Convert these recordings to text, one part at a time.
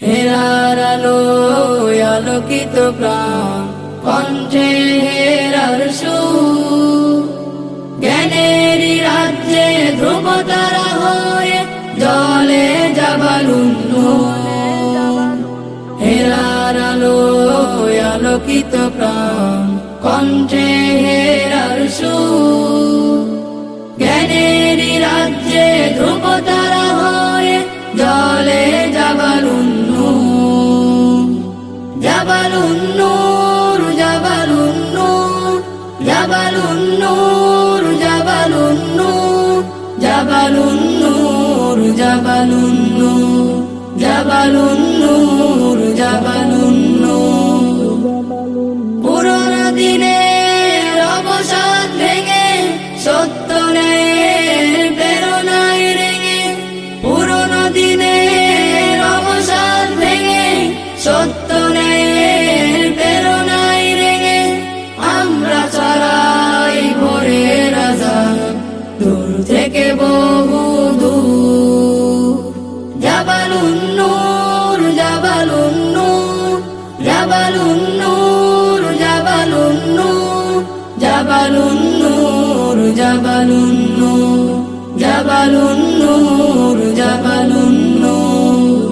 হেরার আলোয় আলোকিত প্রাণ, কণ্ঠে হেরার সুর। জ্ঞানেরই রাজ্যে ধ্রুবতারা হয়ে জলে জাবালুন নূর। হেরার আলোয় আলোকিত প্রাণ, কণ্ঠে হেরার সুর। জ্ঞানেরই রাজ্যে ধ্রুবতারা হয়ে জলে জাবালুন নূর। জাবালুন নূর, জাবালুন নূর, জাবালুন নূর, জাবালুন নূর, জাবালুন নূর, জাবালুন নূর, জাবালুন নূর, জাবালুন নূর। পুরোনো দিনের অবসাদ ভেঙে সত্য ন্যায়ের প্রেরণায় রেঙে, পুরোনো দিনের অবসাদ ভেঙে সত্য ন্যায়ের প্রেরণায় রেঙে, আমরা ছড়াই ভোরের আজাদ দূর থেকে বহু দূর। জাবালুন নূর, জাবালুন নূর, জাবালুন নূর, জাবালুন নূর, জাবালুন নূর, জাবালুন নূর, জাবালুন নূর, জাবালুন নূর।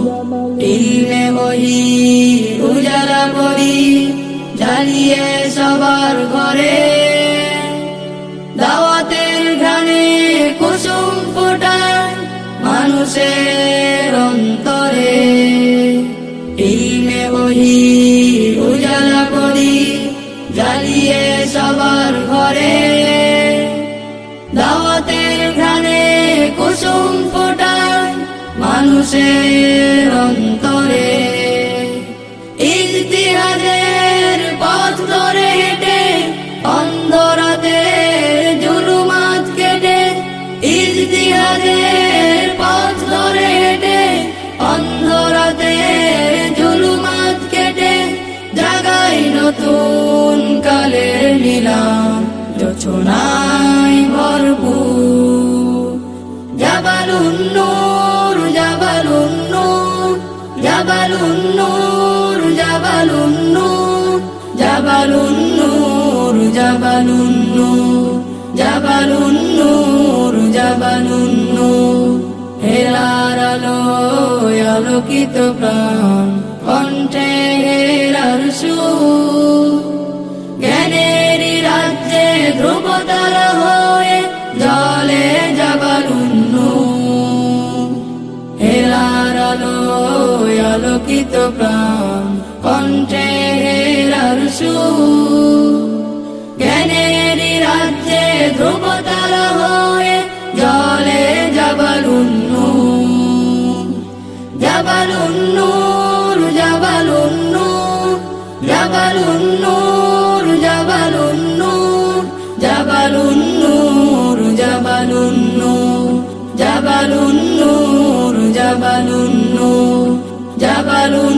ইলমে ওহী উজালা করি জ্বালিয়ে সবার ঘরে, দাওয়াতের ঘ্রাণে কুসুম ফোটায় মানুষের অন্তরে। ইলমে ওহী উজালা করি জ্বালিয়ে সবার ঘরে, দাওয়াতের ঘ্রাণে কুসুম ফোটায় মানুষের অন্তরে। ইজতিহাদের পথ ধরে হেঁটে অন্ধরাতের জুলুমাত কেটে, ইজতিহাদের পথ ধরে হেঁটে অন্ধরাতের জুলুমাত কেটে, জাগাই নতুন কালের নিলাম যোছনায় ভরপুর। জাবালুন নূর, জাবালুন নূর, জাবালুন নূর, জাবালুন নূর, জাবালুন নূর, জাবালুন নূর, জাবালুন নূর, জাবালুন নূর। হেরার আলোয় আলোকিত প্রাণ, কণ্ঠে হেরার সুর। জ্ঞানেরই রাজ্যে ধ্রুবতারা হয়ে জলে জাবালুন নূর। হেরার আলোয় আলোকিত প্রাণ, কণ্ঠে হেরার সুর। জ্ঞানেরই রাজ্যে ধ্রুবতারা হয়ে জলে জাবালুন নূর। জাবালুন নূর, জাবালুন নূর, জাবালুন নূর, জাবালুন নূর, জাবালুন নূর, জাবালুন নূর, জাবালুন নূর, জাবালুন নূর, জাবালুন